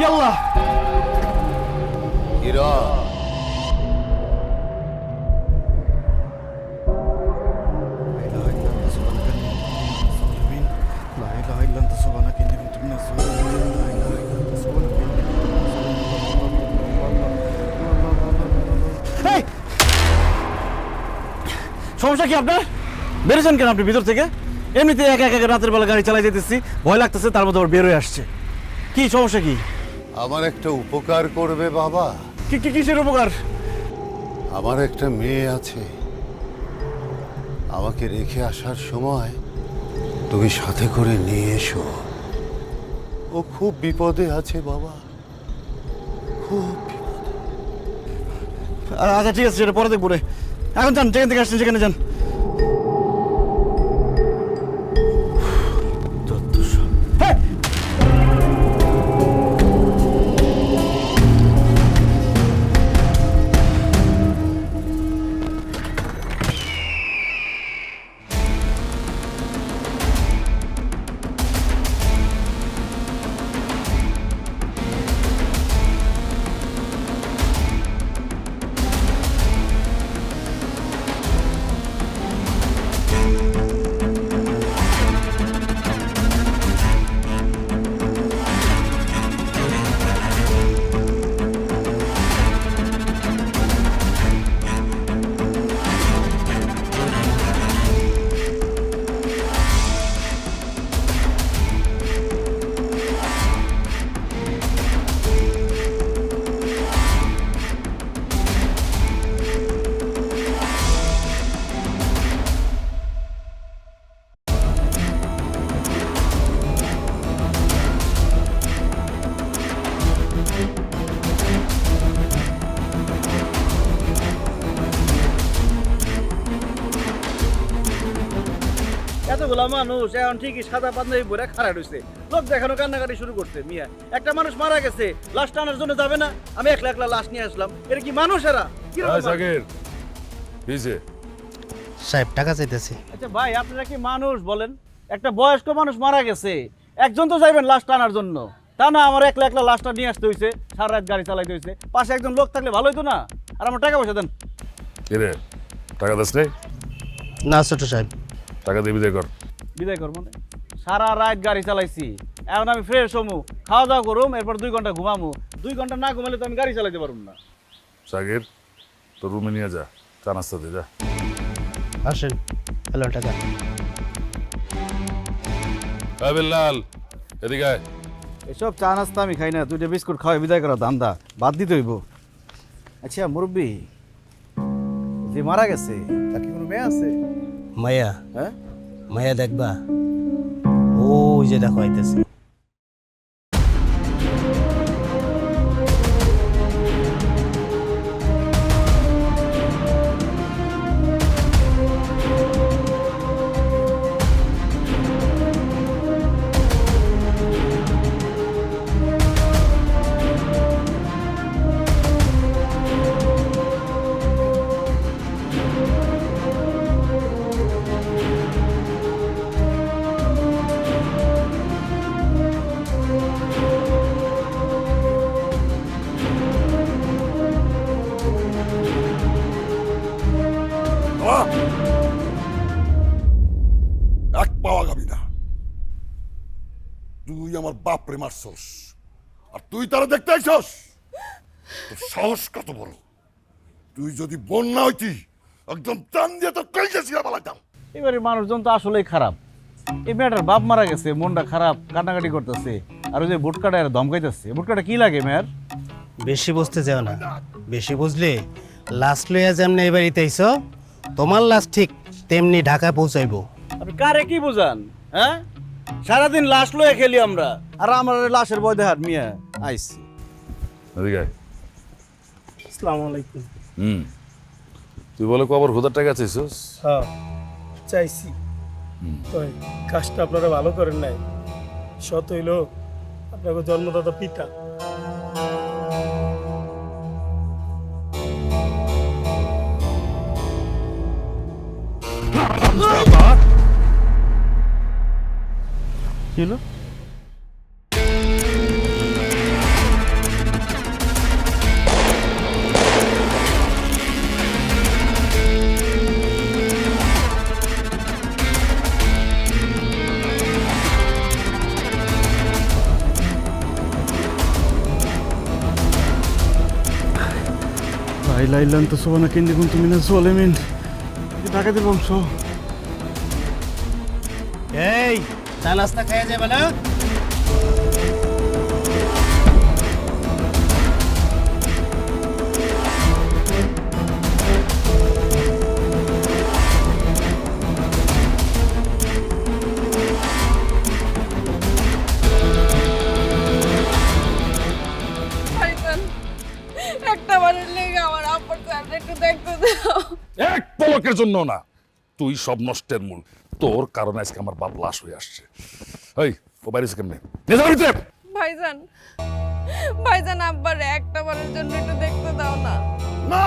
ইয়াল্লাহ হীরা সমস্যা কি আপনার? বেরোছেন কেন আপনি ভিতর থেকে? এমনিতে একা একা রাতের বেলা গাড়ি চালাই যেতেছি, ভয় লাগতেছে, তার মধ্যে আবার বের হয়ে আসছে। কি সমস্যা কি? আমার একটা উপকার করবে বাবা? কিসের উপকার? আমার একটা মেয়ে আছে, আমাকে রেখে আসার সময় তুমি সাথে করে নিয়ে এসো। ও খুব বিপদে আছে বাবা, খুব বিপদে। আচ্ছা ঠিক আছে, সেটা পরে দেখবো রে। এখন যান, যেখান থেকে আসছেন সেখানে যান। হ্যাঁ এতগুলা মানুষ এখন ঠিকই সাদা পাঞ্জাবি পরে খাড়া রয়েছে, লোক দেখানো কান্নাকাটি শুরু করছে। মিয়া, একটা মানুষ মারা গেছে, লাশ টানার জন্য যাবে না? আমি একলা একলা লাশ নিয়ে আসলাম, এটা কি মানুষ? এরা সাহেব টাকা চাইতেছি। আচ্ছা ভাই, আপনারা কি মানুষ বলেন? একটা বয়স্ক মানুষ মারা গেছে, একজন তো যাইবেন লাশ টানার জন্য, তা না আমার একলা একলা লাশটা নিয়ে আসতে হয়েছে, সারা রাত গাড়ি চালাইতে হয়েছে। পাশে একজন লোক থাকলে ভালো হতো না? আর আমার টাকা পয়সা দেন। টাকা দাস নেই? না ছোট সাহেব। টাকা দিয়ে বিদায় কর। বিদায় কর মানে? সারা রাত গাড়ি চালাইছি, এখন আমি ফ্রেশ হমু, খাওয়া দাওয়া করুম, এরপর 2 ঘন্টা ঘুমামু। 2 ঘন্টা না ঘুমালে তো আমি গাড়ি চালাইতে পারবো না। সাগির, তোর রুমে নিয়ে যা, চা নাস্তা দে যা। আসেন, হ্যালো টাকা। বিল্লাল, এদিকে আয়। এসব চা নাস্তা আমি খাই না, 2টা বিস্কুট খাওয়াই বিদায় করা ধান্দা বাদ দিতে হইব। আচ্ছা মুরব্বী, যে মারা গেছে তার কি কোনো মেয়ে আছে? মায়া, হ্যাঁ মায়া দেখবা? ওই যে দেখো আইতেছে। এক পাওয়া গাবি না। তুই আমার বাপরে মারছস, আর তুই তারা দেখতে আইছস? তোর সাহস কত বড়! তুই যদি বোন না হইতি, একদম টান দিয়ে তোর কইতে ছিড়া পালাইতাম। এবারে মানুষজন তো আসলেই খারাপ। এই মেয়েটার বাপ মারা গেছে, মনটা খারাপ, কান্নাকাটি করতেছে, আর ওই যে ভুটকাটা এর ধমকাইতেছে। ভুটকাটা কি লাগে মেয়ের? বেশি বুঝতে যাও না, বেশি বুঝলে লাস্ট লইয়া যেমনি এই বাড়িতে আইছো, তোমার লাস্ট ঠিক তেমনি ঢাকায় পৌঁছাইবো। আপনি কারে কি বুঝান? হ্যাঁ, সারাদিন লাশ লয়ে খেলি আমরা, আর আমার লাশের ভয় দেখার মিয়া আইছি। এদিকে আয়। আসসালামু আলাইকুম। তুই বলে কবর খোদার টাকা চাইছিস? হ্যাঁ চাইছি, ওই কাজটা আপনারা ভালো করেন নাই। সত হইল আপনাকে জন্মদাতা পিতা। কি হলো? লাইলা ইল্লান তো সোবানা কেন্দি কুন তুমি না সোলেমিন ডাকাতের বংশ। এই চা নাস্তা খাইয়া যাবে না? ভাইজান, একটা বারের লেগে আমার আব্বার চেহারাটা একটু দেখতে দাও। এক পলকের জন্য না, তুই সব নষ্টের মূল। তোর কারণে আজকে আমার বাপ লাশ হয়ে আসছে। এই ও বাইরেছে কেমনে? নিয়ে যাও ভিতরে। ভাইজান, ভাইজান আব্বার একটা বারের জন্য একটু দেখতে দাও না। না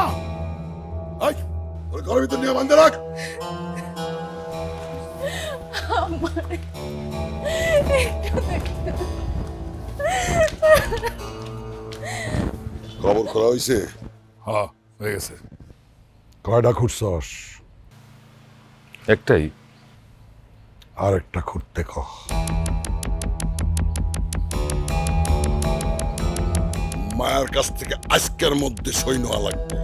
এই ওর ঘরের ভিতর নিয়ে বান্ধে রাখ। আমারে একটু দেখতে দাও। খবর করা হয়েছে? হ্যাঁ হয়ে গেছে। কয়টা খুঁজছস? একটাই। আর একটা খুঁজতে কহ। মায়ের কাছ থেকে আজকের মধ্যে সই নেওয়া লাগবে।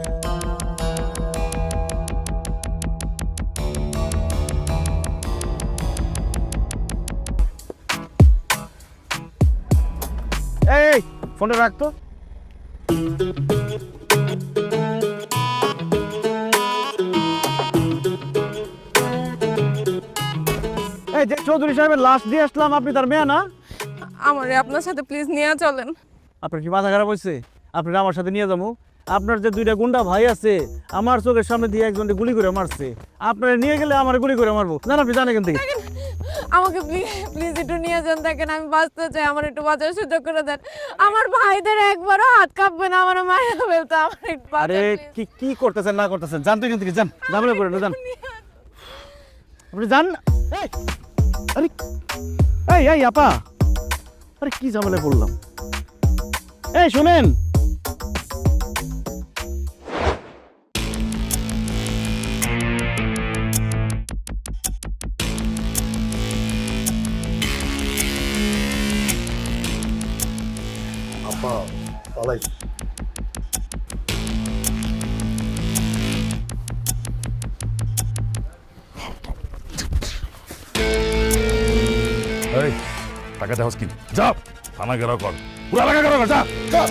এই ফোনটা রাখতো। এই যে চৌধুরী সাহেবের লাশ দিয়ে আসলাম, আপনি তার মেয়ে না? আমারে আপনার সাথে প্লিজ নিয়ে চলেন। আপনার কি মাথা খারাপ হয়েছে? আপনারা আমার সাথে নিয়ে যাবো? আপনার যে দুইটা গুন্ডা ভাই আছে, আমার চোখের সামনে দিয়ে একজনকে গুলি করে মারছে। আপনারা নিয়ে গেলে আমার গুলি করে মারবো। জান আপনি জানেন এখান থেকে। আমাকে প্লিজ একটু নিয়ে যান, দেখেন আমি বাঁচতে চাই, আমার একটু বাঁচার সুযোগ করে দেন। আমার ভাইদের একবারও হাত কাঁপবে না, আমার মায়ের ফেলতে, আমার একটু আরে কি কি করতেছেন না করতেছেন, জান তো এখান থেকে, যান ঝামেলা করেন না, যান আপনি যান। এই, আরে এই এই আপা, আরে কি ঝামেলা করলাম। এই শোনেন, আপা পালাই। এই টাকা দেওয়াস কি? যা থানা ঘেরাও কর, পুরো এলাকা ঘেরাও কর, যা যা।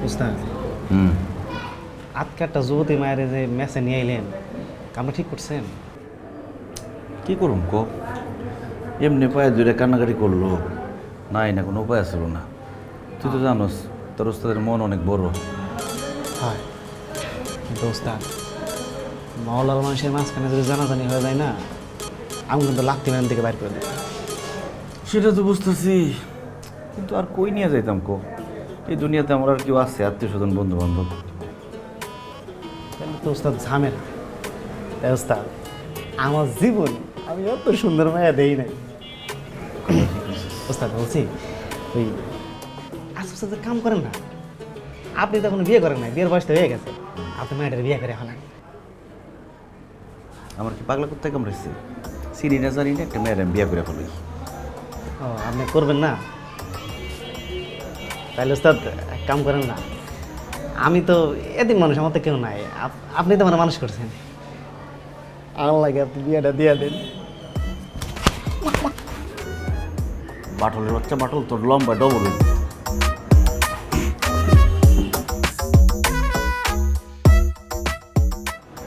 উস্তাদ, আজকে একটা যুবতী মায়ের যে ম্যাচে নিয়ে এলেন, কামটা ঠিক করছেন? কি করুন কো? এমনি পায়ে দূরে কান্নাকাটি করলো, নাই না কোনো উপায় আসলো না। তুই তো জানোস তোর ওস্তাদের মন অনেক বড়। হয়, কিন্তু উস্তাদ মহলার মানুষের মাঝখানে যদি জানাজানি হয়ে যায় না, আমি কিন্তু লাত্তি ম্যান থেকে বাইর করে দেব। সেটা তো বুঝতেছি, কিন্তু আর কই নিয়ে যাইতাম কো? এই দুনিয়াতে আমার আর কেউ আছে আত্মীয় স্বজন বন্ধু বান্ধব? তাহলে তো উস্তাদ ঝামেলা। তাই উস্তাদ, আমার জীবন আমি অত সুন্দর মায়া দেই নাই। উস্তাদ বলছি, ওই আস্তে কাম করেন না, আপনি তো এখন বিয়ে করেন না, বিয়ের বয়সটা হয়ে গেছে, আপনি মেয়েটার বিয়ে করে ফেলেন। আমার কি পাগলা করতে কামড়েছে? সিঁড়ি না জানি না একটা মেয়ের আমি বিয়ে করে ফেলি। ও আপনি করবেন না? তাহলে উস্তাদ এক কাম করেন না, আমি তো এদিন মানুষ, আমার তো কেউ নাই, আপনি তো মানে মানুষ করছেন, আমার লাগে আপনি বিয়েটা দিয়ে দেন। বাটলের বাচ্চা বাটল, তোর লম্বা ডবল।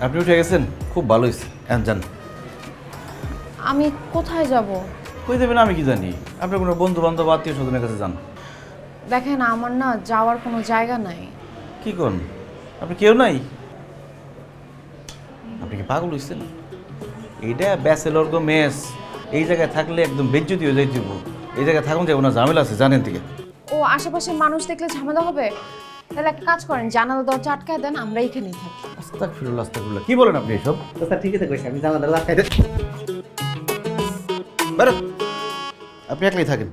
আপনি উঠে গেছেন, খুব ভালো হয়েছে। যান। আমি কোথায় যাব? কই দেবেন আমি কি জানি? আপনার কোনো বন্ধু বান্ধব আত্মীয় স্বজনের কাছে যান। দেখেন আমার না যাওয়ার কোনো জায়গা নাই। কি কোন? আপনি কেউ নাই? আপনি কি পাগল হয়েছেন? এইটা ব্যাচেলর গো মেস, এই জায়গায় থাকলে একদম বেজ্জতি হয়ে যাই দিব। এই জায়গায় থাকুন যাবো না, ঝামেলা আছে জানেন থেকে। ও আশেপাশে মানুষ দেখলে ঝামেলা হবে, তাহলে একটা কাজ করেন, জানালা দরজা আটকায় দেন, আমরা এখানেই থাকি। আস্তাগফিরুল্লাহ, আস্তাগফিরুল্লাহ, কি বলেন আপনি এসব? তো স্যার ঠিকই তো কইছি, আমি জানালা লাগাই দেন। বেরো। আপনি একলাই থাকেন,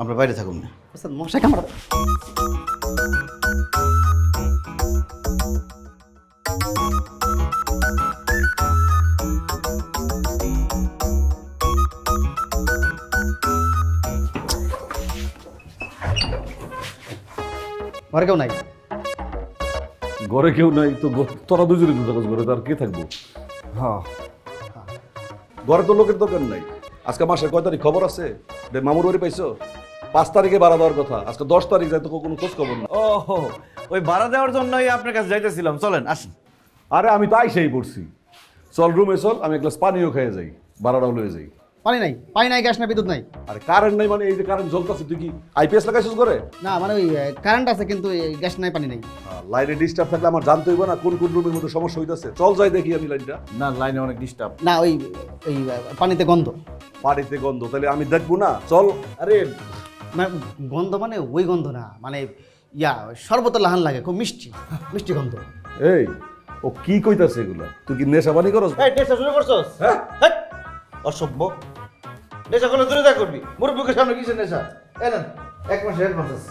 আমরা বাইরে থাকুন না। ওস্তাদ মশা কামড়। ঘরে কেউ নাই? ঘরে কেউ নাই তো, তোরা দুজনে তো থাকস ঘরে, তার কে থাকবো? হ্যাঁ, ঘরে তো লোকের দোকান নাই। আজকে মাসের কয় তারিখ খবর আছে? মামুর বাড়ি পাইছো? 5 তারিখে ভাড়া দেওয়ার কথা, আজকে 10 তারিখ যায় তো কোনো খোঁজ খবর না। ও ওই ভাড়া দেওয়ার জন্যই আপনার কাছে যাইতেছিলাম, চলেন আসেন। আরে আমি তো আইসাই পড়ছি, চল রুমে চল, আমি এক গ্লাস পানিও খেয়ে যাই, ভাড়াটাও লয়ে যাই। পানি নাই, পানি নাই, গ্যাস নাই, বিদ্যুৎ নাই। আরে কারেন্ট নাই মানে এই যে কারেন্ট জ্বলতেছে, তুই কি আইপিএস লাগাইছিস ঘরে? না মানে ওই কারেন্ট আছে কিন্তু গ্যাস নাই, পানি নাই। লাইনে ডিস্টার্ব থাকলে আমার জানতে হইব না কোন কোন রুমের মধ্যে সমস্যা হইতাছে। চল যাই দেখি আমি লাইনটা। না, লাইনে অনেক ডিস্টার্ব। না ওই ওই পানিতে গন্ধ। পানিতে গন্ধ, তাহলে আমি দেখবো না? চল। আরে মানে গন্ধ মানে ওই গন্ধ না, মানে শরবতের লাহান লাগে, খুব মিষ্টি মিষ্টি গন্ধ। এই ও কি কইতাছে এগুলা? তুই কি নেশা পানি করস? এই নেশা শুরু করছস? হ্যাঁ? হেৎ, অসভ্য। নেশা করলে দূরে যা করবি, মুরব্বীকে সামনে কিসের নেশা? এই নেন, 1 মাসের অ্যাডভান্স আছে।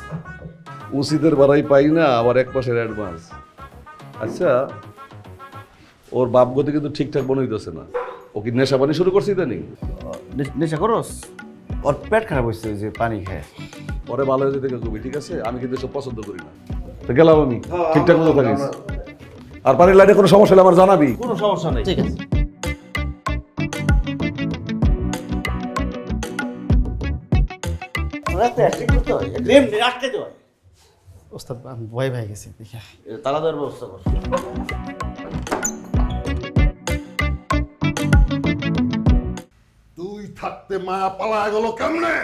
উচিতের বাড়াই পাই না, আবার 1 মাসের অ্যাডভান্স। আচ্ছা, ওর বাপ গতি কিন্তু ঠিকঠাক বনইতেছে না। ও কি নেশা পানি শুরু করছে ইদানিং? নেশা করস? ওর পেট খারাপ হয়েছে যে পানি খায়। পরে ভালো হয়ে যেতে কবি, ঠিক আছে? আমি কিন্তু এসব পছন্দ করি না। তো গেলাম আমি, ঠিকঠাক মতো থাকিস। আর পানির লাইনে কোনো সমস্যা হলে আমার জানাবি। কোনো সমস্যা নেই। ঠিক আছে। রাতে অ্যাক্টিং করতে হয়, এমনি আটকাইতে হয়। ওস্তাদ আমি ভয় পেয়ে গেছি দেখে। তালা দেওয়ার ব্যবস্থা কর। তুই থাকতে মায়া পালায় গেল কেমনে?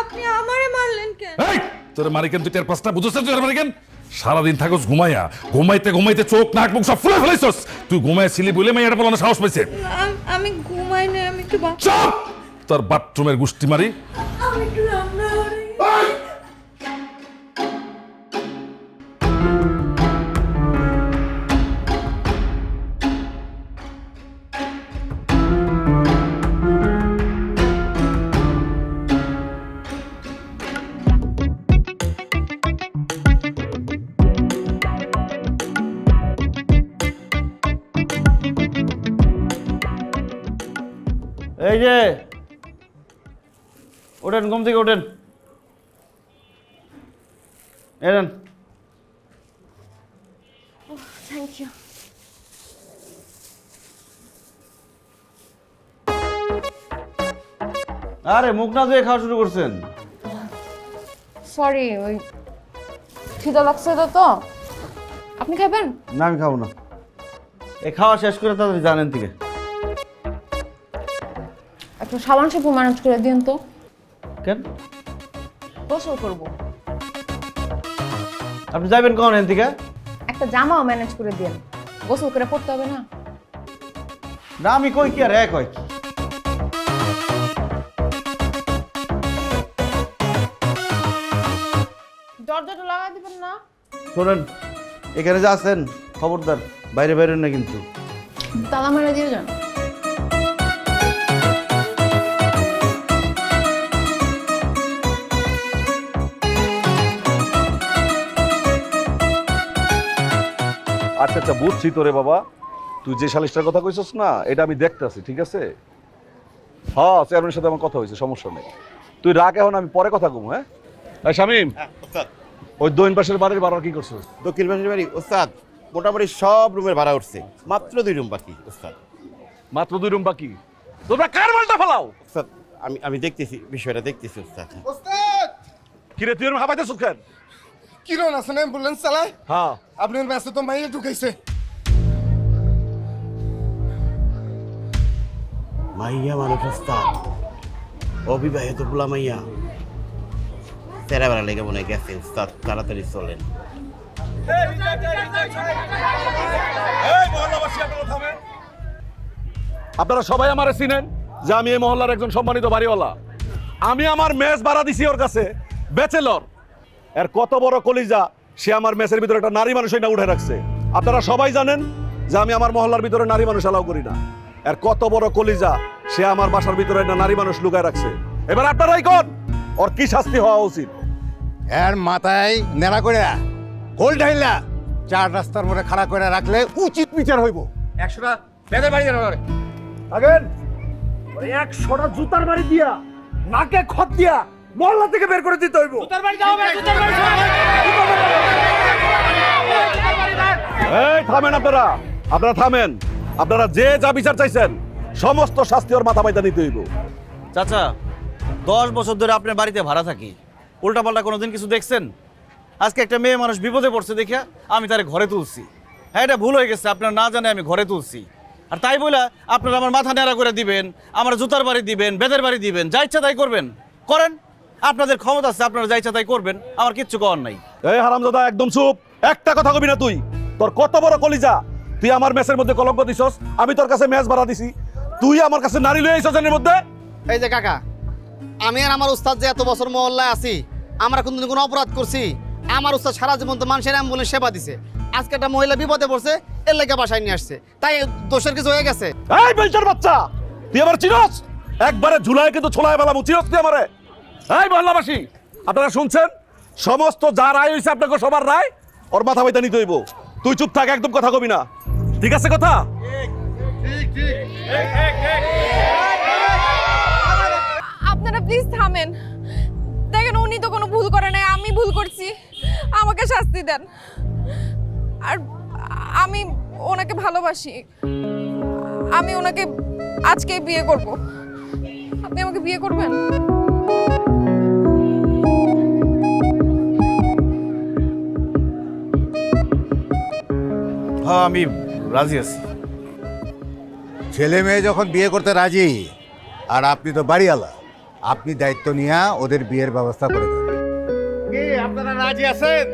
আপনি আমারে মারলেন কেন? এই তোর মারিকেন তুই 4-5টা বুঝছিস? তুই মারিকেন সারাদিন থাকস ঘুমাইয়া, ঘুমাইতে ঘুমাইতে চোখ নাক মুখ সব ফুলে ফেলাইছস। তুই ঘুমাইছিলি বলে মেয়েটা বলানো সাহস পাইছে। আমি ঘুমাই না, আমি একটু চুপ! তোর বাথরুমের গুষ্টি মারি। আমি একটু রান্না করি। এই যে ওঠেন, ঘুম থেকে ওঠেন। এলেন। Thank you. আরে মুখ না ধুয়ে খাওয়া শুরু করছেন? সরি, ওই খিদা লাগছে তো। আপনি খাবেন? না, আমি খাবো না। এই খাওয়া শেষ করে তাড়াতাড়ি জানেন থেকে। একটু সাবান শ্যাম্পু ম্যানেজ করে দিন তো। কেন? গোসল করব। আপনি যাবেন কখন এখান থেকে? একটা জামাও ম্যানেজ করে দিন, গোসল করে পড়তে হবে না? না, আমি কই কি আর এক হয় কি? দরজাটা লাগাই দিবেন না? শোনেন, এখানে যা আছেন খবরদার বাইরে বেরোন না কিন্তু। তালা মেরে দিয়ে যান। আচ্ছা আচ্ছা, বুঝছি তোরে বাবা। তুই যে সালিশটার কথা কইছস না, এটা আমি দেখতেছি, ঠিক আছে? হ্যাঁ, চেয়ারম্যানের সাথে আমার কথা হয়েছে, সমস্যা নেই। তুই রাখ এখন, আমি পরে কথা কম। হ্যাঁ শামিম, ওই দৈন পাশের বাড়ির ভাড়া কি করছিস? দক্ষিণ পাশের বাড়ি ওস্তাদ মোটামুটি সব রুমের ভাড়া উঠছে, মাত্র 2 রুম বাকি ওস্তাদ। মাত্র 2 রুম বাকি? তোমরা কার মালটা ফেলাও? ওস্তাদ আমি দেখতেছি, বিষয়টা দেখতেছি ওস্তাদ। ওস্তাদ কিরে তুই এরকম হাবাইতেছিস কেন? কিরণ আছেন অ্যাম্বুলেন্স চালায়? হ্যাঁ, আপনার ম্যাচে তো মাইয়ে ঢুকাইছে। মাইয়া মানুষ ওস্তাদ, অবিবাহিত পোলা মাইয়া, তেরা বেড়া লেগে মনে হয় গেছে ওস্তাদ, তাড়াতাড়ি চলেন। আপনারা সবাই আমারে চিনেন যে আমি এই মহল্লার একজন সম্মানিত বাড়িওয়ালা। আমি আমার মেস ভাড়া দিছি ওর কাছে, ব্যাচেলর। এর কত বড় কলিজা, সে আমার মেসের ভিতরে একটা নারী মানুষ না উঠে রাখছে। আপনারা সবাই জানেন যে আমি আমার মহল্লার ভিতরে নারী মানুষ অ্যালাউ করি না। এর কত বড় কলিজা, সে আমার বাসার ভিতরে একটা নারী মানুষ লুকায় রাখছে। এবার আপনারাই কোন ওর কি শাস্তি হওয়া উচিত? এর মাথায় নেড়া করে গোল ঢাইলা 4 রাস্তার মোড়ে খাড়া করে রাখলে উচিত বিচার হইব। 100টা বেদের বাড়ি যাবে আগেন 100টা জুতার বাড়ি দিয়া নাকে খত দিয়া মহল্লা থেকে বের করে দিতে হইব। এই থামেন আপনারা, আপনারা থামেন। আপনারা যে যা বিচার চাইছেন সমস্ত শাস্তি ওর মাথা পাইতা নিতে হইব। চাচা 10 বছর ধরে আপনার বাড়িতে ভাড়া থাকি, উল্টাপাল্টা কোনোদিন কিছু দেখছেন? আজকে একটা মেয়ে মানুষ বিপদে পড়ছে দেখে আমি তারে ঘরে তুলছি। হ্যাঁ, এটা ভুল হয়ে গেছে, আপনার না জানে আমি ঘরে তুলছি। আর তাই বলে আপনারা আমার মাথা নেড়া করে দিবেন, আমার জুতার বাড়ি দিবেন, বেদের বাড়ি দিবেন, যা ইচ্ছা তাই করবেন, করেন। আপনাদের ক্ষমতা আছে, আপনারা যা ইচ্ছা তাই করবেন, আমার কিচ্ছু করার নাই। এই হারামজাদা, একদম চুপ, একটা কথা কবি না তুই। তোর কত বড় কলিজা, তুই আমার মেসের মধ্যে কলঙ্ক দিছস। আমি তোর কাছে মেস ভাড়া দিছি, তুই আমার কাছে নারী লয়ে আইছস এর মধ্যে। এই যে কাকা, আমি আর আমার উস্তাদ যে এত বছর মহল্লায় আছি, আমরা কোনদিন কোনো অপরাধ করছি? আমার উস্তাদ সারা জীবন তো মানুষের অ্যাম্বুলেন্স সেবা দিছে। আজকে একটা মহিলা বিপদে পড়ছে, এর লেগে বাসায় নিয়ে আসছে, তাই দোষের কিছু হয়ে গেছে। এই বেলচার বাচ্চা, তুই আমার চিনস? একবারে ঝুলায় কিন্তু ছোলায় বেলা মুচিনস তুই আমারে। এই মহল্লাবাসী, আপনারা শুনছেন? সমস্ত যা রায় হইছে আপনাকে সবার রায় ওর মাথা বাইতা নিতে হইব। তুই চুপ থাক, একদম কথা কবি না, ঠিক আছে? কথা আপনারা প্লিজ থামেন। দেখেন উনি তো কোনো ভুল করে নাই, আমি ভুল করছি, আমাকে শাস্তি দেন। আর আমি ওনাকে ভালোবাসি, আমি ওনাকে আজকে বিয়ে করব। আপনি আমাকে বিয়ে করবেন? হ্যাঁ, আমি রাজি আছি। ছেলে মেয়ে যখন বিয়ে করতে রাজি আর আপনি তো বাড়িওয়ালা, আপনি দায়িত্ব নিয়ে ওদের বিয়ের ব্যবস্থা করে দেন। কি আপনারা রাজি আছেন?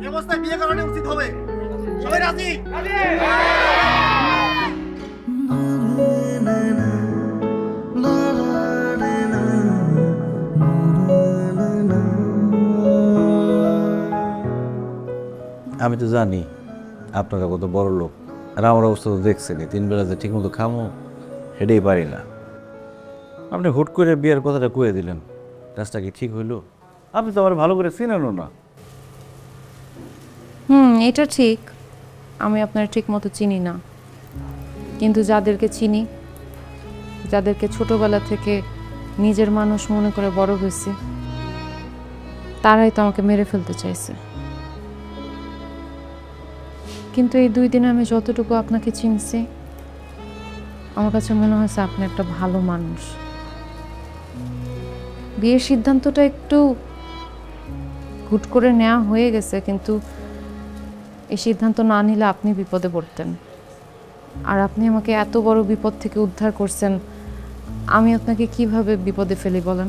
এই অবস্থায় বিয়ে করানো উচিত হবে। সবাই রাজি? আমি তো জানি আপনারা কত বড় লোক, আর আমার অবস্থা তো দেখছেনি। 3 বেলা যে ঠিক মতো খামো সেটাই পারি না। আপনি হুট করে বিয়ের কথাটা কয়ে দিলেন, কাজটা কি ঠিক হইল? আপনি তো আমার ভালো করে চিনেনও না। এটা ঠিক, আমি আপনার ঠিক মতো চিনি না, কিন্তু যাদেরকে চিনি, যাদেরকে ছোটবেলা থেকে নিজের মানুষ মনে করে বড় হয়েছি, তারাই তো আমাকে মেরে ফেলতে চাইছে। কিন্তু এই 2 দিনে আমি যতটুকু আপনাকে চিনছি, আমার কাছে মনে হয়েছে আপনি একটা ভালো মানুষ। বিয়ের সিদ্ধান্তটা একটু হুট করে নেওয়া হয়ে গেছে, কিন্তু এই সিদ্ধান্ত না নিলে আপনি বিপদে পড়তেন। আর আপনি আমাকে এত বড় বিপদ থেকে উদ্ধার করছেন, আমি আপনাকে কিভাবে বিপদে ফেলি বলেন?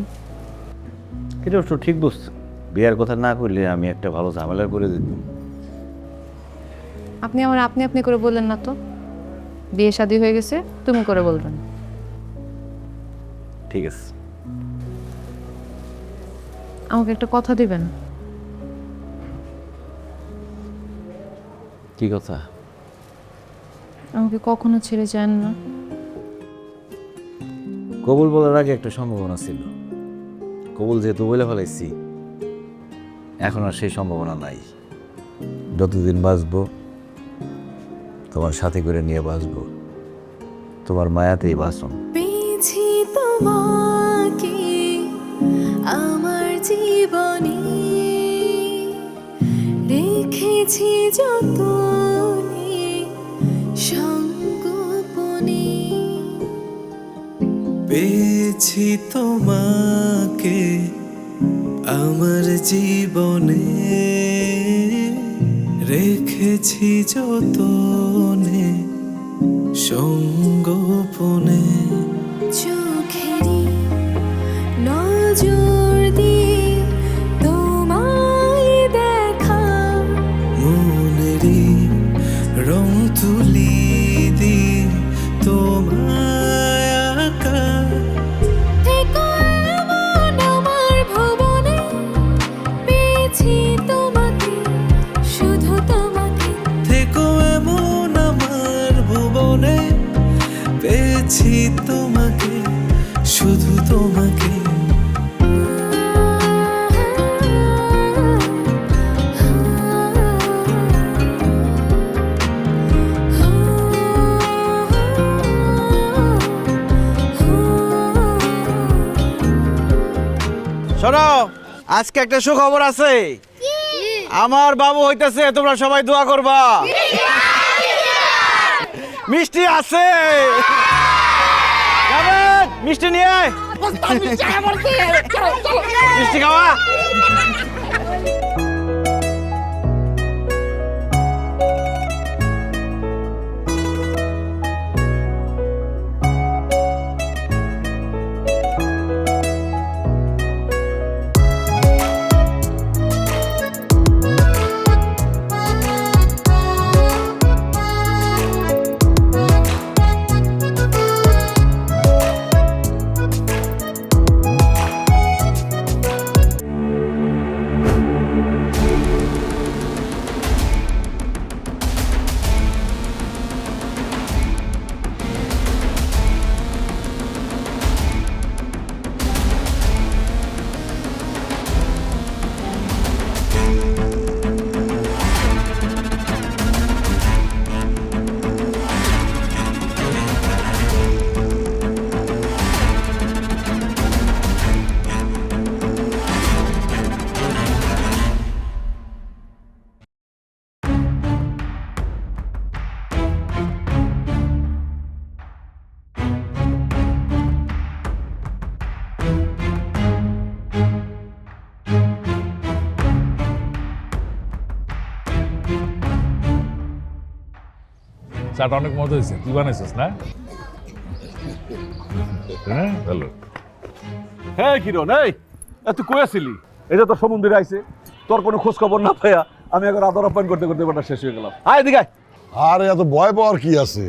এটা অবশ্য ঠিক বুঝছেন, বিয়ের কথা না করলে আমি একটা ভালো ঝামেলা করে দিতাম। আপনি আমার আপনি করে বললেন না তো, বিয়ে শাদী হয়ে গেছে, তুমি করে বলবেন। ঠিক আছে, আমাকে একটা কথা দিবেন। কি কথা? আমাকে কখনো ছেড়ে যান না। কবুল বলার আগে একটা সম্ভাবনা ছিল, কবুল যেহেতু বলে ফেলাইছি, এখন আর সেই সম্ভাবনা নাই। যতদিন বাঁচবো তোমার সাথে করে নিয়ে বাঁচবো, তোমার মায়াতেই বাঁচন। পেয়েছি তোমাকে আমার জীবনে, রেখেছি যতনে সঙ্গোপনে। পেয়েছি তোমাকে আমার জীবনে, রেখেছি যতনে সঙ্গোপনে। চোখেরই নজর দিয়ে তোমায় দেখা, মনেরই রং তুলি দি তোমায় আঁকা। থেকো এমন আমার ভুবনে, পেয়েছি তোমাকে, শুধু তোমাকে। থেকো এমন আমার ভুবনে, শোনো, আজকে একটা সুখবর আছে। আমার বাবু হইতেছে, তোমরা সবাই দোয়া করবা। মিষ্টি আছে, যাবেন? মিষ্টি নিয়ে আয়। মিষ্টি খাওয়া। চাটা অনেক মজা হয়েছে, তুই বানাইছিস না? হ্যাঁ ভালো। হ্যাঁ কিরণ, এই তুই কই আছিলি? এই যে তোর সমুদ্রে আইছে, তোর কোনো খোঁজ খবর না পাইয়া আমি এখন আদর আপ্যায়ন করতে করতে ব্যাপারটা শেষ হয়ে গেলাম। আয় এদিকে আয়। আর এত ভয় পাওয়ার কি আছে?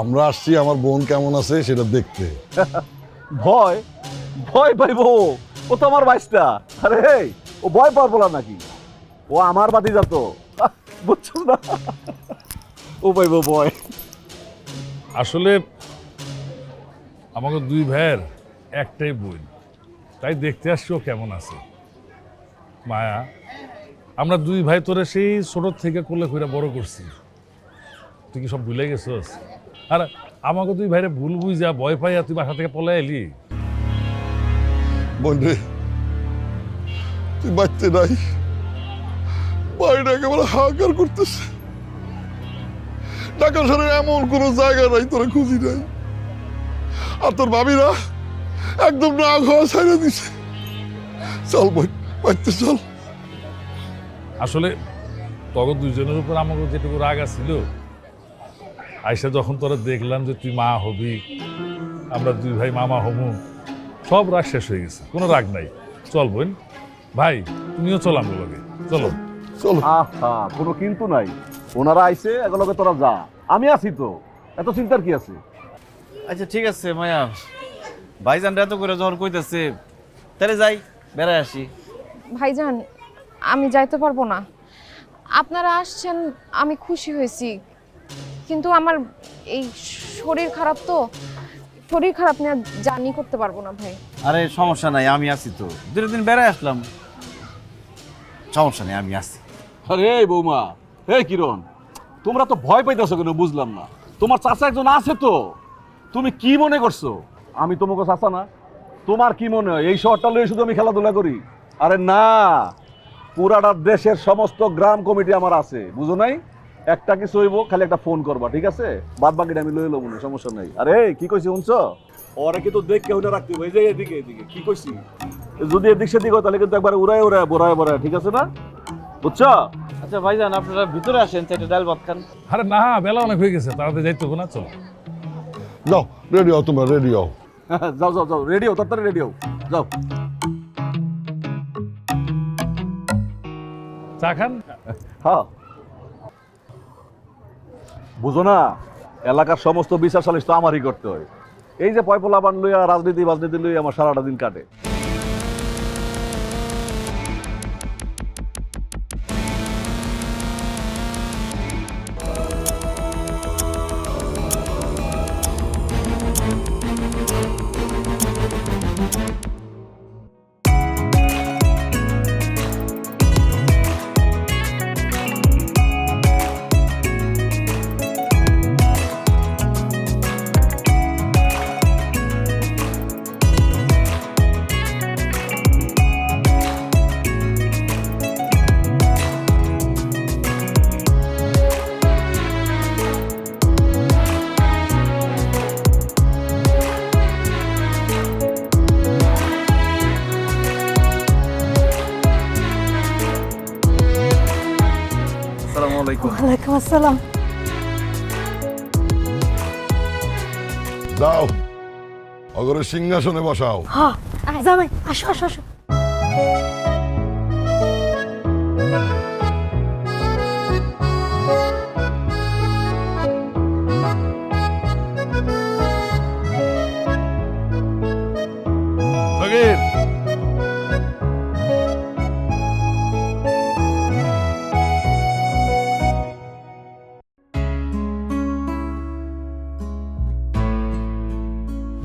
আমরা আসছি আমার বোন কেমন আছে সেটা দেখতে। ভয় ভয় পাইবো? ও তো আমার বাইশটা। আরে এই, ও ভয় পাওয়ার বলা নাকি? ও আমার বাতি যাত, বুঝছো না? ও পাইবো ভয়? আসলে আমাকে দুই ভাইয়ের একটাই বোন, তাই দেখতে আসছি ও কেমন আছে। মায়া, আমরা দুই ভাই তোরে সেই ছোট থেকে কোলে কইরা বড় করছি, তুই কি সব ভুলে গেছস? আর আমাকে দুই ভাইরে ভুল বুঝা ভয় পাইয়া তুই বাসা থেকে পলাই এলি। বোন রে, তুই বাচ্চা নাই, বাড়িটা একেবারে হাহাকার করতেছে। ঢাকা শহরে এমন কোনো জায়গা নাই তোরা খুঁজি নাই। আর তোর ভাবিরা একদম না খাওয়া ছাইড়া দিছে। চল বোন, বাচ্চা চল। আসলে তখন দুইজনের উপর আমাকে যেটুকু রাগ আছিল, আইসা যখন তোরা দেখলাম যে তুই মা হবি, আমরা দুই ভাই মামা হমু, সব রাগ শেষ হয়ে গেছে, কোনো রাগ নাই। চল বোন, ভাই তুমিও চল আমার লগে, চলো চলো। আহা, কোনো কিন্তু নাই। ওনারা আইছে, এগুলোকে তোরা যা, আমি আছি তো, এত চিন্তার কি আছে? আচ্ছা ঠিক আছে মায়া, ভাইজান এত করে যখন কইতেছে, তাহলে যাই, বেড়ায় আসি। ভাইজান, আমি যাইতে পারবো না। আপনারা আসছেন, আমি খুশি হয়েছি, কিন্তু আমার এই শরীর খারাপ, তো শরীর খারাপ নিয়ে জার্নি করতে পারবো না ভাই। আরে সমস্যা নাই, আমি আছি তো, দুটো দিন বেড়ায় আসলাম, সমস্যা নেই, আমি আছি। আরে এই বৌমা, হে কিরণ, তোমরা তো ভয় পাইতেছো কেন বুঝলাম না। তোমার চাচা একজন আছে তো, তুমি কি মনে করছো আমি তোমাকে চাচা না? তোমার কি মনে হয় এই শহরটা লয়ে শুধু আমি খেলাধুলা করি? আরে না, পুরাটা দেশের সমস্ত গ্রাম কমিটি আমার আছে, বুঝো নাই? একটা কিছু হইব, খালি একটা ফোন করবা, ঠিক আছে? বাদ বাকিটা আমি লইলো মনে, সমস্যা নাই। আরে কি কইছি শুনছো? ওরা কিন্তু দেখে ওটা রাখতে হবে, এই যে এদিকে এদিকে কি কইছি, যদি এদিক সেদিক হয় তাহলে কিন্তু একবার উড়ায় উড়ায় বোরায় বোরায়, ঠিক আছে না? বুঝছো? আচ্ছা ভাইজান, আপনারা ভিতরে আসেন, চাইটা ডাল ভাত খান। আরে না, বেলা অনেক হয়ে গেছে, তাড়াতাড়ি যাইতে হবে না, চলো। যাও, রেডি হও, তোমরা রেডি হও। যাও যাও যাও, রেডি হও, তাড়াতাড়ি রেডি হও, যাও। চা খান? হ্যাঁ, বুঝো না, এলাকার সমস্ত বিচার সালিশ তো আমারই করতে হয়। এই যে পয়পলা বান লইয়া রাজনীতি লইয়া আমার সারাটা দিন কাটে। আসসালামু আলাইকুম। ওয়ালাইকুম আসসালাম। যাও অগরে সিংহাসনে বসাও। হ্যাঁ জামাই আসো আসো আসো। ফকির,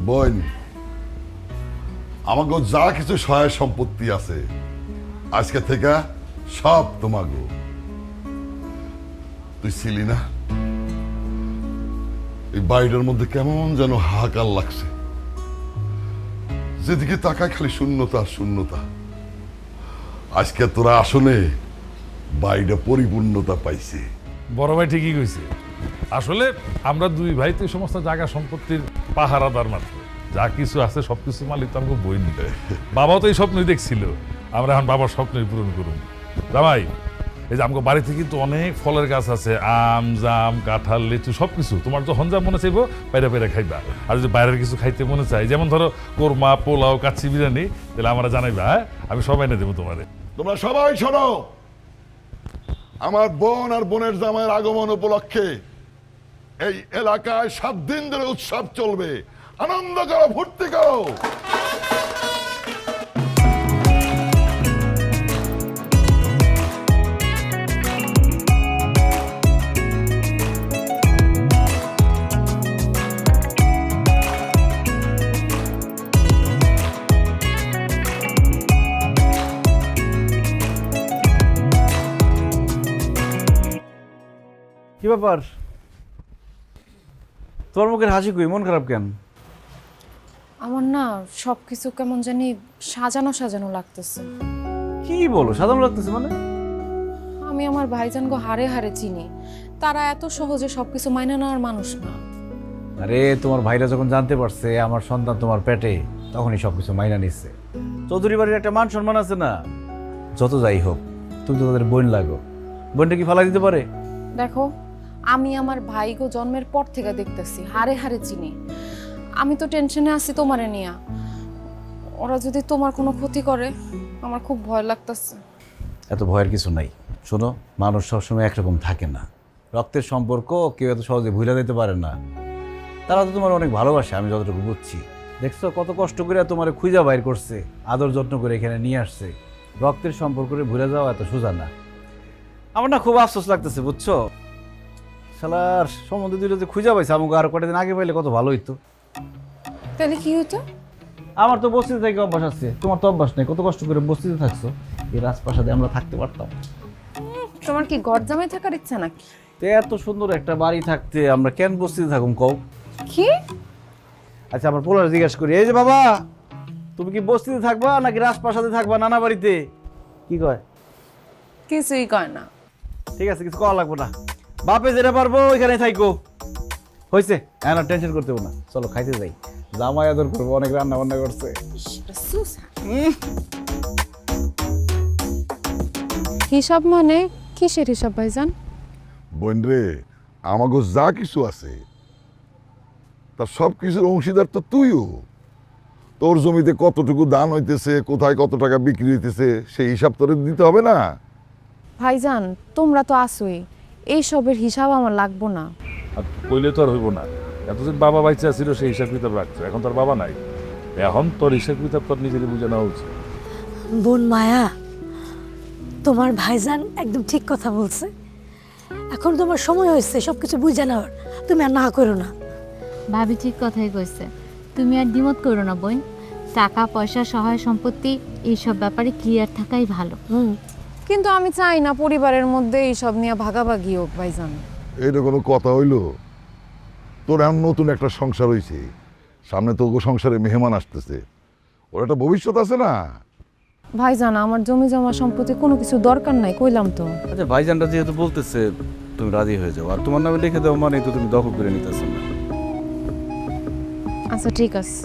বোন, আমাকে যা কিছু সহায় সম্পত্তি আছে আজকে থেকে সব তোমাগো। তুই ছিলি না, এই বাড়িটার মধ্যে কেমন যেন হাহাকার লাগছে, যেদিকে তাকায় খালি শূন্যতা আর শূন্যতা। আজকে তোরা আসলে বাড়িটা পরিপূর্ণতা পাইছে। বড় ভাই ঠিকই কইছে। আসলে আমরা দুই ভাই তো এই সমস্ত জায়গা সম্পত্তির পাহারাদার মাত্র, যা কিছু আছে সবকিছু মালিক তো আমাকে বই নিতে। বাবাও তো এই স্বপ্নই দেখছিল, আমরা এখন বাবার স্বপ্নই পূরণ করুন। জামাই, এই যে আমাকে বাড়িতে কিন্তু অনেক ফলের গাছ আছে, আম, জাম, কাঁঠাল, লিচু সবকিছু। তোমার যখন যা মনে চাইবো বাইরে বাইরে খাইবা। আর যদি বাইরের কিছু খাইতে মনে চাই, যেমন ধরো কোরমা, পোলাও, কাচ্চি বিরিয়ানি, তাহলে আমরা জানাইবা, হ্যাঁ? আমি সবাই এনে দেবো তোমারে। তোমরা সবাই শোনো, আমার বোন আর বোনের জামাইয়ের আগমন উপলক্ষে এই এলাকায় 7 দিন ধরে উৎসব চলবে। আনন্দ করো, ফুর্তি করো। কি ব্যাপার, তোর মুখের হাসি কই, মন খারাপ কেন? আমার না সবকিছু কেমন জানি সাজানো সাজানো লাগতেছে। কি বলো সাধারণ লাগতেছে মানে? আমি আমার ভাইজানকে হারে হারে চিনি, তারা এত সহজে সবকিছু মাইনে নেওয়ার মানুষ না। আরে তোমার ভাইরা যখন জানতে পারছে আমার সন্তান তোমার পেটে, তখনই সবকিছু মাইনা নিচ্ছে। চৌধুরী বাড়ির একটা মান সম্মান আছে না? যত যাই হোক তুমি তো তাদের বোন লাগো, বোনটা কি ফালাই দিতে পারে? দেখো, আমি আমার ভাইগো জন্মের পর থেকে দেখতেছি, হারে হারে চিনি। আমি তো টেনশনে আছি তোমারে নিয়া। ওরা যদি তোমার কোনো ক্ষতি করে, আমার খুব ভয় লাগতেছে। এত ভয়ের কিছু নাই। শোনো, মানুষ সবসময় একরকম থাকে না। রক্তের সম্পর্ক কেউ এত সহজে ভুলে দিতে পারে না। তারা তো তোমার অনেক ভালোবাসে, আমি যতটুকু বুঝছি। দেখছো কত কষ্ট করে তোমার খুঁজা বাইর করছে, আদর যত্ন করে এখানে নিয়ে আসছে। রক্তের সম্পর্কে ভুলে যাওয়া এত সোজা না। আমার না খুব আফসোস লাগতেছে, বুঝছো? শালার সম্বন্ধে দুইটা যে খুঁজা পাইছে, আমাকে আর কটা দিন আগে পাইলে কত ভালো হইতো। তাহলে কি হতো? আমার তো বস্তিতে থেকে অভ্যাস আছে, তোমার তো অভ্যাস নেই। কত কষ্ট করে বস্তিতে থাকছো, এই রাজপ্রাসাদে আমরা থাকতে পারতাম। তোমার কি ঘর জামাই থাকার ইচ্ছা নাকি? তো এত সুন্দর একটা বাড়ি থাকতে আমরা কেন বস্তিতে থাকুম কও? কি? আচ্ছা আমার পোলার জিজ্ঞাসা করি, এই যে বাবা, তুমি কি বস্তিতে থাকবা নাকি রাজপ্রাসাদে থাকবা, নানা বাড়িতে? কি কয়? কিছুই কয় না। ঠিক আছে, কিছু কওয়া লাগবো না। বাপে যেটা পারবো ওইখানে থাইকো। হয়েছে, হ্যাঁ না টেনশন করতে হবে না। চলো খাইতে যাই, জামাই আদর করবো, অনেক রান্না বান্না করছে। হিসাব মানে কিসের হিসাব ভাইজান? বোন রে, আমাকে যা কিছু আছে তার সব কিছুর অংশীদার তো তুইও। তোর জমিতে কতটুকু দান হইতেছে, কোথায় কত টাকা বিক্রি হইতেছে, সেই হিসাব তোরে দিতে হবে না? ভাইজান, তোমরা তো আসোই, এইসবের হিসাব আমার লাগবো না। আর কইলে তো আর হইব না। এতদিন বাবা বাইচা ছিল, সেই হিসাব কিতাব রাখছো, এখন তোর বাবা নাই। এখন তোর হিসাব কিতাব তোর নিজেরই বুঝে নেওয়া উচিত। বোন মায়া, তোমার ভাইজান একদম ঠিক কথা বলছে। এখন তোমার সময় হয়েছে সবকিছু বুঝে নেওয়ার, তুমি আর না করো না। ভাবি ঠিক কথাই কইছে, তুমি আর দ্বিমত করো না বোন। টাকা পয়সা, সহায় সম্পত্তি এইসব ব্যাপারে ক্লিয়ার থাকাই ভালো। কিন্তু আমি চাই না পরিবারের মধ্যে এইসব নিয়ে ভাগাভাগি হোক ভাইজান। এইটা কোনো কথা হইল? তোর এখন নতুন একটা সংসার হয়েছে, সামনে তো সংসারে মেহমান আসতেছে, ওর একটা ভবিষ্যৎ আছে না? ভাইজান, আমার জমি জমা সম্পত্তি কোনো কিছু দরকার নাই, কইলাম তো। আচ্ছা ভাইজানটা যেহেতু বলতেছে, তুমি রাজি হয়ে যাও। আর তোমার নামে লিখে দেওয়া মানে তো তুমি দখল করে নিতেছো না। আচ্ছা ঠিক আছে,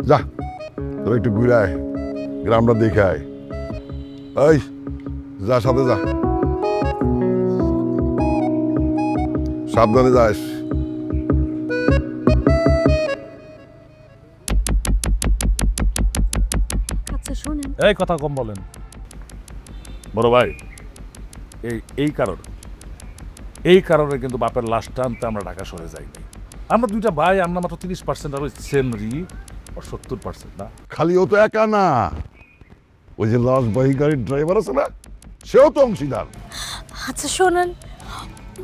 যা তোর একটু ঘুরায়, গ্রামটা দেখায়। এই যা, সাথে যা। সাবধানে যাস। আচ্ছা শোনেন, এই কথা কম বলেন বড় ভাই। এই কারণে কিন্তু বাপের লাশ টানতে আমরা ঢাকা সরে যাইনি। আমরা দুইটা ভাই, আমরা মাত্র 30% আর ওই সেনরি 70% না। খালি ও তো একা না, ওই যে লাশবাহী গাড়ির ড্রাইভার আছে না, সেও তো অংশীদার। আচ্ছা শোনেন,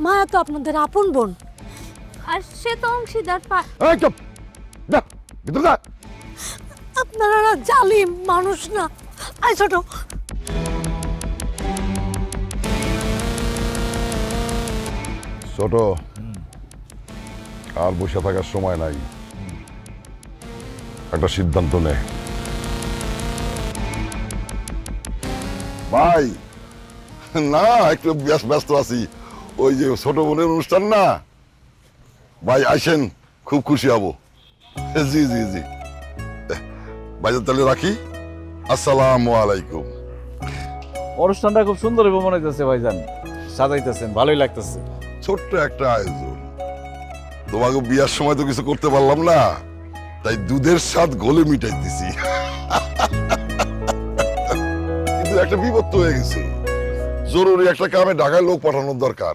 মায়া তো আপনাদের আপন বোন। আর সে তো অংশীদার এই চুপ, যা ভিতরে যা। আপনারা জালিম মানুষ না। আই ছোট, ছোট, আর বসে থাকার সময় নাই, একটা সিদ্ধান্ত নে। ভাই না, একটু ব্যস্ত আছি, ওই যে ছোট বোনের অনুষ্ঠান না, ভাই আসেন, খুব খুশি হব। জি জি জি, ভাইজান তাহলে রাখি, আসসালামু আলাইকুম। অনুষ্ঠানটা খুব সুন্দর মনে হইতেছে ভাইজান, সাজাইতেছেন, ভালোই লাগতেছে। ছোট্ট একটা আয়োজন, তোমাকে বিয়ার সময় তো কিছু করতে পারলাম না, তাই দুধের স্বাদ গোলে মিটাই দিছি। কিন্তু একটা বিপদ তো হয়ে গেছে, জরুরি একটা কামে ঢাকায় লোক পাঠানোর দরকার।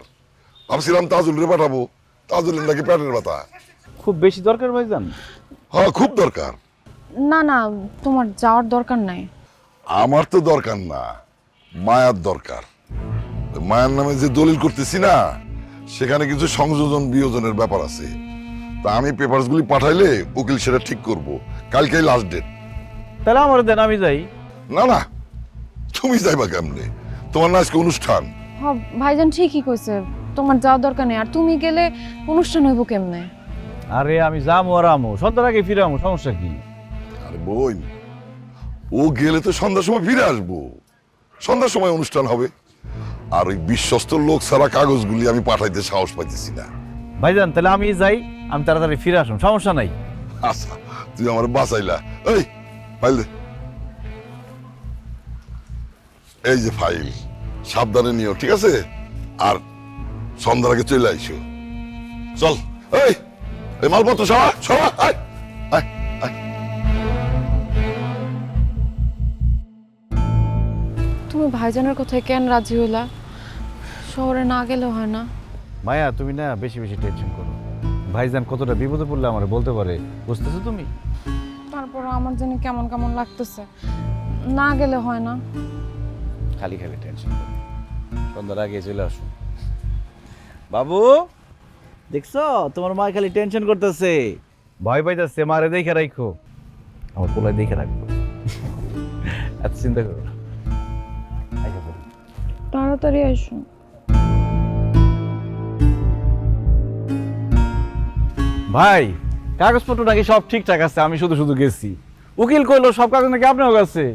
ভাবছিলাম তাজুলরে পাঠাবো, তাজুলের নাকি পেটের ব্যথা। খুব বেশি দরকার ভাইজান? হ্যাঁ খুব দরকার। না না, তোমার যাওয়ার দরকার নাই। আমার তো দরকার না, মায়ার দরকার। মায়ের নামে যে দলিল করতেছি না, সেখানে কিছু সংযোজন বিয়োজনের ব্যাপার আছে। তা আমি পেপারস গুলি পাঠাইলে উকিল সেটা ঠিক করব। কালকেই লাস্ট ডেট। তাহলে আমার দেন, আমি যাই। না না, তুমি যাইবা কেমনে? তোমার না আজকে অনুষ্ঠান। হ্যাঁ ভাইজান ঠিকই কইছে, তোমার যাওয়ার দরকার নেই। আর তুমি গেলে অনুষ্ঠান হইব কেমনে? আরে আমি যাবো আর আমো, সন্ধ্যার আগে ফিরে আমো, সমস্যা কি? আরে বোন, ও গেলে তো সন্ধ্যার সময় ফিরে আসবো, সন্ধ্যার সময় অনুষ্ঠান হবে। আর ওই বিশ্বস্ত লোক ছাড়া কাগজগুলি আমি পাঠাইতে সাহস পাইতেছি না। ভাইজান তাহলে আমি যাই, আমি তাড়াতাড়ি ফিরে আসুন, সমস্যা নাই। আচ্ছা, তুই আমার বাঁচাইলা। এই ফাইল দে। এই যে ফাইল, সাবধানে নিও, ঠিক আছে? আর সন্ধ্যার আগে চলে আইসো। চল, এই এই মালপত্র সরা সরা, আয় আয় আয়। তুমি ভাইজানের কথায় কেন রাজি হইলা? শহরে না গেলে হয় না? মায়া তুমি না বেশি বেশি টেনশন করো, ভাইজান কতটা বিপদে পড়লে আমার বলতে পারে, বুঝতেছো তুমি? তারপর আমার জানি কেমন কেমন লাগতেছে, না গেলে হয় না। খালি খালি টেনশন করো, সন্ধ্যার আগে চলে আসো। বাবু দেখছো, তোমার মা খালি টেনশন করতেছে, ভয় পাইতেছে, মারে দেখে রাখো। আমার পোলায় দেখে রাখবো, এত চিন্তা করো না। তাড়াতাড়ি আসো। ভাই কাগজপত্র নাকি সব ঠিকঠাক আছে, আমি শুধু শুধু গেছি, উকিল কইলো সব কাগজ নাকি আপনার কাছে।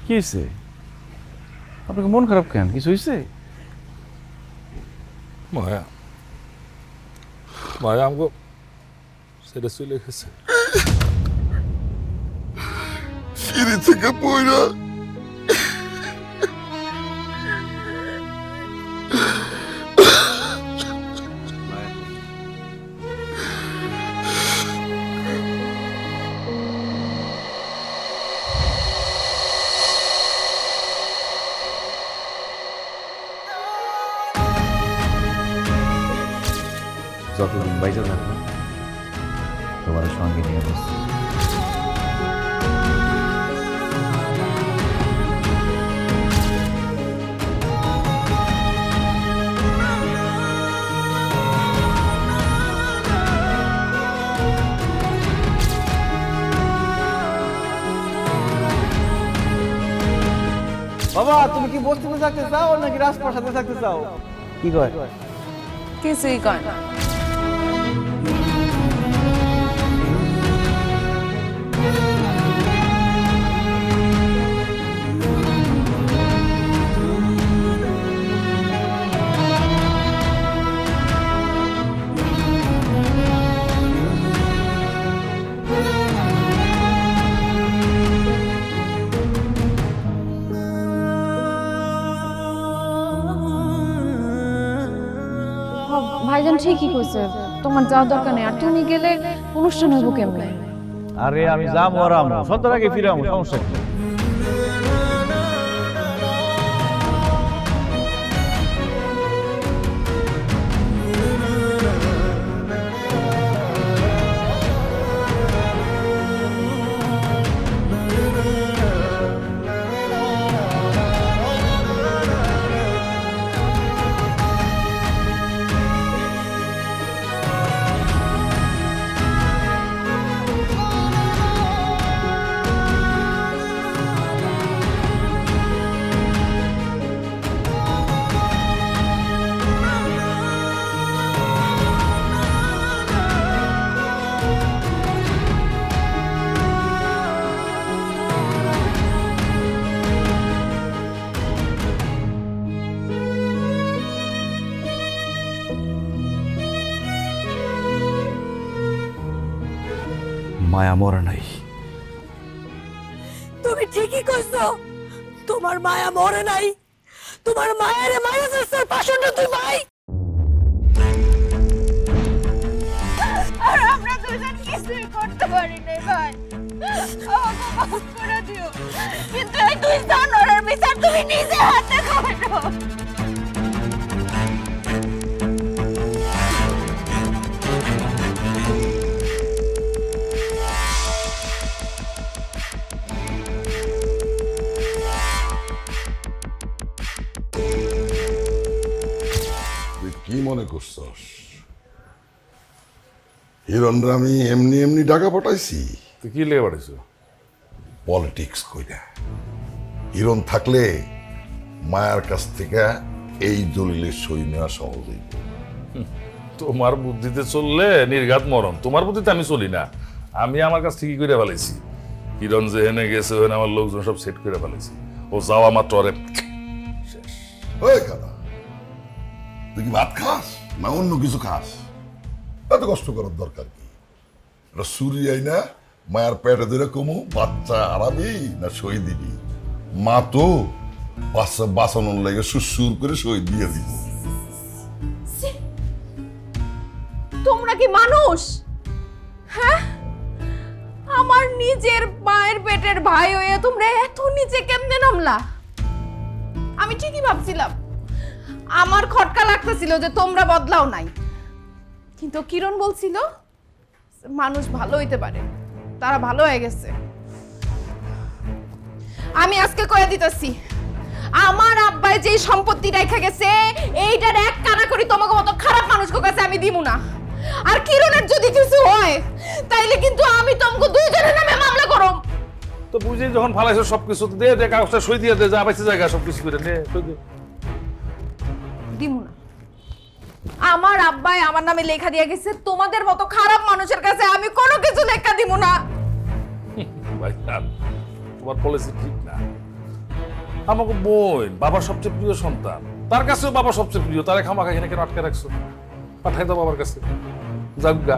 কি হয়েছে আপনাকে, মন খারাপ কেন, কিছু হয়েছে? মায়া মায়া আমাকে সেটা চলে গেছে। সিঁড়ি থেকে পড়া যতদিন বাইচা থাকবো তোমার সঙ্গে নিয়ে বসছি। বাবা তুমি কি বস্তিতে থাকতে চাও নাকি রাজপ্রাসাদে থাকতে চাও? কি কয়? কিছুই কয় না। ভাইজান ঠিকই কইছে, তোমার যাওয়ার দরকার নেই। আর তুমি গেলে অনুষ্ঠান হইব কেমনে? আরে আমি যাবো আর আমো, সন্ধ্যার আগে ফিরে আমো, সমস্যা কি? মায়া মরে নাই। তুমি ঠিকই কইছো, তোমার মায়া মরে নাই। তোমার মায়ের মায়া যাচ্ছে পাষণ্ড তুই ভাই। আর আমরা দুজন কিছুই করতে পারি নাই ভাই, আমাকে মাফ করে দিও। কিন্তু এই দুই জানোয়ারের বিচার তুমি নিজে হাতে করো। তুই কি মনে করছস হিরণরা আমি এমনি এমনি টাকা পাঠাইছি? তুই কি লেগে পাঠিয়েছ? পলিটিক্স কইরা হিরণ থাকলে মায়ার কাছ থেকে এই দলিলের সই নেওয়া সহজ হইব। তোমার বুদ্ধিতে চললে নির্ঘাত মরণ, তোমার বুদ্ধিতে আমি চলি না। আমি আমার কাছ ঠিকই করে ফেলেছি। হিরণ যে হেনে গেছে ওখানে আমার লোকজন সব সেট করে ফেলেছি। ও যাওয়া মাত্র অরে শেষ। ওই কাদা, তুই কি ভাত খাস না অন্য কিছু খাস? এত কষ্ট করার দরকার কি? এটা সুরি আইনা মায়ের পেটে ধরে কমু বাচ্চা হারাবি না সই দিবি? মা তো বাচ্চা বাঁচানোর লাগে সুর করে সই দিয়ে দিব। তোমরা কি মানুষ? হ্যাঁ, আমার নিজের মায়ের পেটের ভাই হয়ে তোমরা এত নিচে কেমনে নামলা? আমি ঠিকই ভাবছিলাম, আমার খটকা লাগতেছিল যে তোমরা বদলাও নাই। কিন্তু কিরণ বলছিল মানুষ ভালো হইতে পারে, তারা ভালো হয়ে গেছে। আমি আজকে কয়ে দিতেছি, আমার আব্বাই যে সম্পত্তি রেখে গেছে এইটার এক কানা করি তোমাকে মতো খারাপ মানুষকে কাছে আমি দিব না। আর কিরণের যদি কিছু হয় তাইলে কিন্তু আমি তোমাকে দুইজনের নামে মামলা করব। তো বুঝি যখন ফালাইছো সবকিছু দে দে, কাগজটা সই দিয়ে দে, যা পাইছে জায়গা সবকিছু করে নে, সই দে। দিমু না। আমার আব্বাই আমার নামে লেখা দিয়ে গেছে, তোমাদের মতো খারাপ মানুষের কাছে আমি কোনো কিছু লেখা দিব না। ভাই তোমার পলিসি ঠিক না। আমাকে বোন বাবার সবচেয়ে প্রিয় সন্তান, তার কাছেও বাবা সবচেয়ে প্রিয়, তারে খামাখা এখানে কেন আটকে রাখছো? পাঠাই দাও বাবার কাছে, যাক গা।